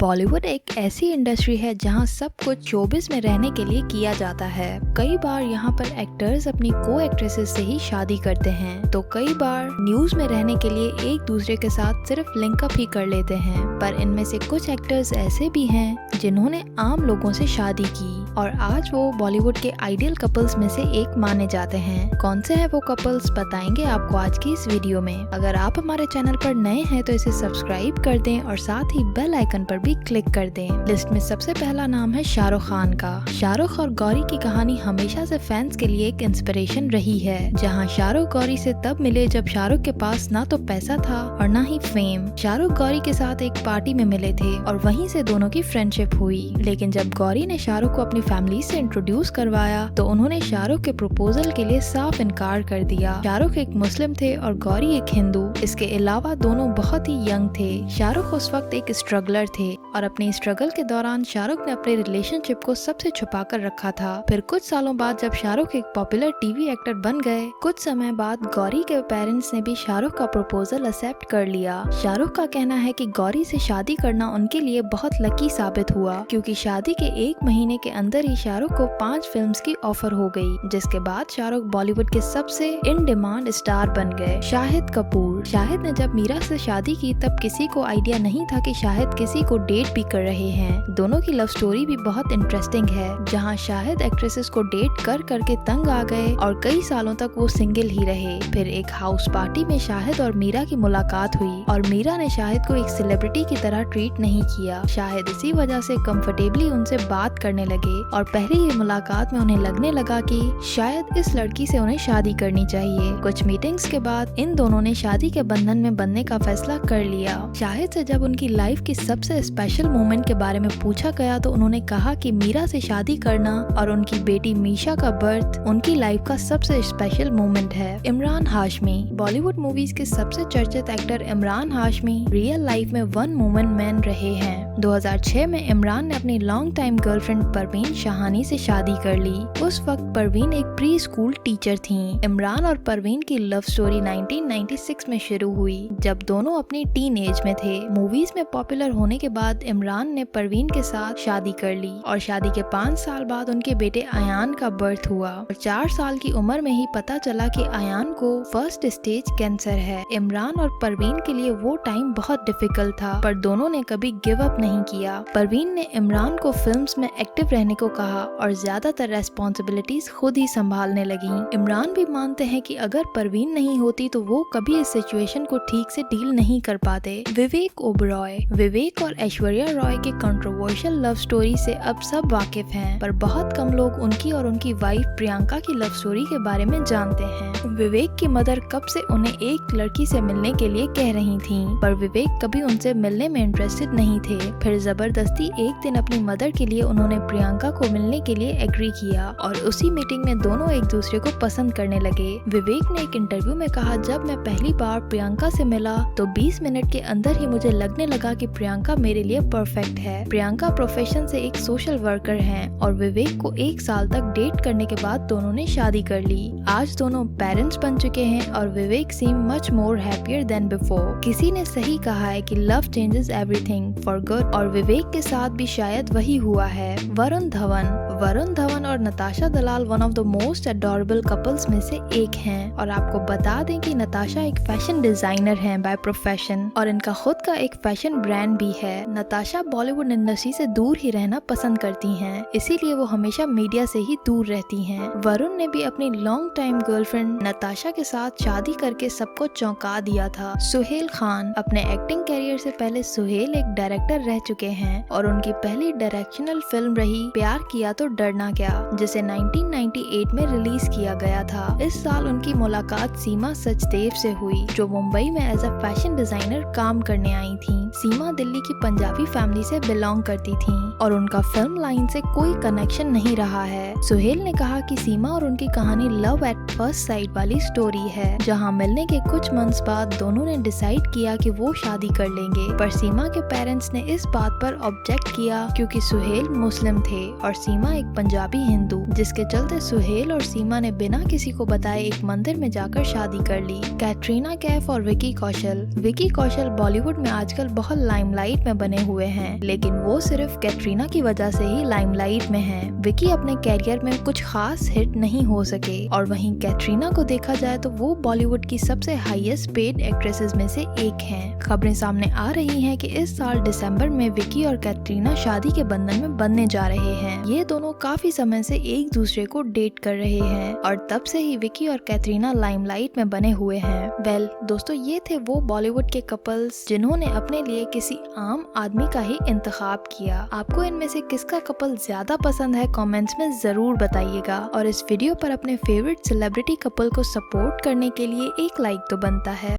बॉलीवुड एक ऐसी इंडस्ट्री है जहां सब कुछ शोबिस में रहने के लिए किया जाता है। कई बार यहां पर एक्टर्स अपनी को एक्ट्रेसेस से ही शादी करते हैं, तो कई बार न्यूज में रहने के लिए एक दूसरे के साथ सिर्फ लिंकअप ही कर लेते हैं। पर इनमें से कुछ एक्टर्स ऐसे भी हैं जिन्होंने आम लोगों से शादी की और आज वो बॉलीवुड के आइडियल कपल्स में से एक माने जाते हैं। कौन से हैं वो कपल्स बताएंगे आपको आज की इस वीडियो में। अगर आप हमारे चैनल पर नए हैं तो इसे सब्सक्राइब कर दें और साथ ही बेल आइकन पर भी क्लिक कर दें। लिस्ट में सबसे पहला नाम है शाहरुख खान का। शाहरुख और गौरी की कहानी हमेशा से फैंस के लिए एक इंस्पिरेशन रही है। जहां शाहरुख गौरी से तब मिले जब शाहरुख के पास ना तो पैसा था और ना ही फेम। शाहरुख गौरी के साथ एक पार्टी में मिले थे और वहीं से दोनों की फ्रेंडशिप हुई। लेकिन जब गौरी ने शाहरुख को अपनी फैमिली से इंट्रोड्यूस करवाया तो उन्होंने शाहरुख के प्रपोजल के लिए साफ इनकार कर दिया। शाहरुख एक मुस्लिम थे और गौरी एक हिंदू। इसके अलावा दोनों बहुत ही यंग थे। शाहरुख उस वक्त एक स्ट्रगलर थे और अपने स्ट्रगल के दौरान शाहरुख ने अपने रिलेशनशिप को सबसे छुपा कर रखा था। फिर कुछ सालों बाद जब शाहरुख एक पॉपुलर टीवी एक्टर बन गए, कुछ समय बाद गौरी के पेरेंट्स ने भी शाहरुख का प्रपोजल एक्सेप्ट कर लिया। शाहरुख का कहना है कि गौरी से शादी करना उनके लिए बहुत लकी साबित हुआ, क्योंकि शादी के एक महीने के अंदर ही शाहरुख को 5 फिल्म्स की ऑफर हो गई, जिसके बाद शाहरुख बॉलीवुड के सबसे इन डिमांड स्टार बन गए। शाहिद कपूर। शाहिद ने जब मीरा से शादी की तब किसी को आइडिया नहीं था कि शाहिद किसी को डेट भी कर रहे हैं। दोनों की लव स्टोरी भी बहुत इंटरेस्टिंग है, जहां शाहिद एक्ट्रेसेस को डेट कर करके तंग आ गए और कई सालों तक वो सिंगल ही रहे। फिर एक हाउस पार्टी में शाहिद और मीरा की मुलाकात हुई और मीरा ने शाहिद को एक सेलिब्रिटी की तरह ट्रीट नहीं किया। शाहिद इसी वजह से कंफर्टेबली उनसे बात करने लगे और पहली ही मुलाकात में उन्हें लगने लगा कि शायद इस लड़की से उन्हें शादी करनी चाहिए। कुछ मीटिंग्स के बाद इन दोनों ने शादी के बंधन में बनने का फैसला कर लिया। शाहिद से जब उनकी लाइफ की सबसे स्पेशल मोमेंट के बारे में पूछा गया तो उन्होंने कहा कि मीरा से शादी करना और उनकी बेटी मीशा का बर्थ उनकी लाइफ का सबसे स्पेशल मोमेंट है। इमरान हाशमी। बॉलीवुड मूवीज के सबसे चर्चित actor Imran Hashmi real life में वन वुमन मैन रहे हैं। 2006 में इमरान ने अपनी long time girlfriend Parveen Shahani से शादी कर ली। उस वक्त परवीन एक प्री स्कूल टीचर थीं। इमरान और परवीन की लव स्टोरी 1996 में शुरू हुई, जब दोनों अपनी टीन एज में थे। मूवीज में पॉपुलर होने के बाद इमरान ने परवीन के साथ शादी कर ली और शादी के 5 साल बाद उनके बेटे अयान का बर्थ हुआ और 4 साल की उम्र में ही पता चला कि अयान को फर्स्ट स्टेज कैंसर है। इमरान और परवीन के लिए वो टाइम बहुत डिफिकल्ट था, पर दोनों ने कभी गिव अप नहीं किया। परवीन ने इमरान को फिल्म्स में एक्टिव रहने को कहा और ज्यादातर रेस्पॉन्सिबिलिटीज खुद ही संभालने लगी। इमरान भी मानते हैं कि अगर परवीन नहीं होती तो वो कभी इस सिचुएशन को ठीक से डील नहीं कर पाते। विवेक ओबरॉय। विवेक और ऐश्वर्या रॉय के कंट्रोवर्शियल लव स्टोरी से अब सब वाकिफ हैं, पर बहुत कम लोग उनकी और उनकी वाइफ प्रियंका की लव स्टोरी के बारे में जानते हैं। विवेक की मदर कब से उन्हें एक लड़की से मिलने के लिए कह रही थीं, पर विवेक कभी उनसे मिलने में इंटरेस्टेड नहीं थे। फिर जबरदस्ती एक दिन अपनी मदर के लिए उन्होंने प्रियंका को मिलने के लिए एग्री किया और उसी मीटिंग में दोनों एक दूसरे को पसंद करने लगे। विवेक ने एक इंटरव्यू में कहा, जब मैं पहली बार प्रियंका से मिला तो 20 मिनट के अंदर ही मुझे लगने लगा कि प्रियंका मेरे लिए परफेक्ट है। प्रियंका प्रोफेशन से एक सोशल वर्कर हैं और विवेक को 1 साल तक डेट करने के बाद दोनों ने शादी कर ली। आज दोनों पेरेंट्स बन चुके हैं और Vivek seem much more happier than before. किसी ने सही कहा है कि love changes everything for good और विवेक के साथ भी शायद वही हुआ है। वरुण धवन। वरुण धवन और Natasha Dalal one of the most adorable couples में से एक हैं और आपको बता दें कि नताशा एक फैशन डिजाइनर हैं बाय प्रोफेशन और इनका खुद का एक फैशन ब्रांड भी है। नताशा बॉलीवुड इंडस्ट्री से दूर ही रहना पसंद करती हैं, इसीलिए वो हमेशा मीडिया से ही दूर रहती हैं। वरुण ने भी अपनी लॉन्ग टाइम गर्लफ्रेंड नताशा के साथ शादी करके सबको चौंका दिया था। सुहेल खान। अपने एक्टिंग कैरियर से पहले सुहेल एक डायरेक्टर रह चुके हैं और उनकी पहली डायरेक्शनल फिल्म रही प्यार किया तो डरना क्या, जिसे 1998 में रिलीज किया गया था। इस साल उनकी मुलाकात सीमा सचदेव से हुई, जो मुंबई में एज अ फैशन डिजाइनर काम करने आई थी। सीमा दिल्ली की पंजाबी फैमिली से बिलोंग करती थीं और उनका फिल्म लाइन से कोई कनेक्शन नहीं रहा है। सुहेल ने कहा कि सीमा और उनकी कहानी लव एट फर्स्ट साइट वाली स्टोरी है, जहां मिलने के कुछ मंथ्स बाद दोनों ने डिसाइड किया कि वो शादी कर लेंगे, पर सीमा के पेरेंट्स ने इस बात पर ऑब्जेक्ट किया क्योंकि सुहेल मुस्लिम थे और सीमा एक पंजाबी हिंदू, जिसके चलते सुहेल और सीमा ने बिना किसी को बताए एक मंदिर में जाकर शादी कर ली। कैटरीना कैफ और विकी कौशल। विकी कौशल बॉलीवुड में आजकल बहुत लाइमलाइट में बने बने हुए हैं, लेकिन वो सिर्फ कैटरीना की वजह से ही लाइमलाइट में हैं। विकी अपने कैरियर में कुछ खास हिट नहीं हो सके और वहीं कैटरीना को देखा जाए तो वो बॉलीवुड की सबसे हाईएस्ट पेड एक्ट्रेसेस में से एक हैं। खबरें सामने आ रही हैं कि इस साल दिसंबर में विकी और कैटरीना शादी के बंधन में बंधने जा रहे हैं। ये दोनों काफी समय से एक दूसरे को डेट कर रहे हैं और तब से ही विकी और कैटरीना लाइमलाइट में बने हुए हैं। वेल दोस्तों, ये थे वो बॉलीवुड के कपल्स जिन्होंने अपने लिए किसी आम आदमी का ही इंतखाब किया। आपको इनमें से किसका कपल ज्यादा पसंद है कमेंट्स में जरूर बताइएगा और इस वीडियो पर अपने फेवरेट सेलिब्रिटी कपल को सपोर्ट करने के लिए एक लाइक तो बनता है।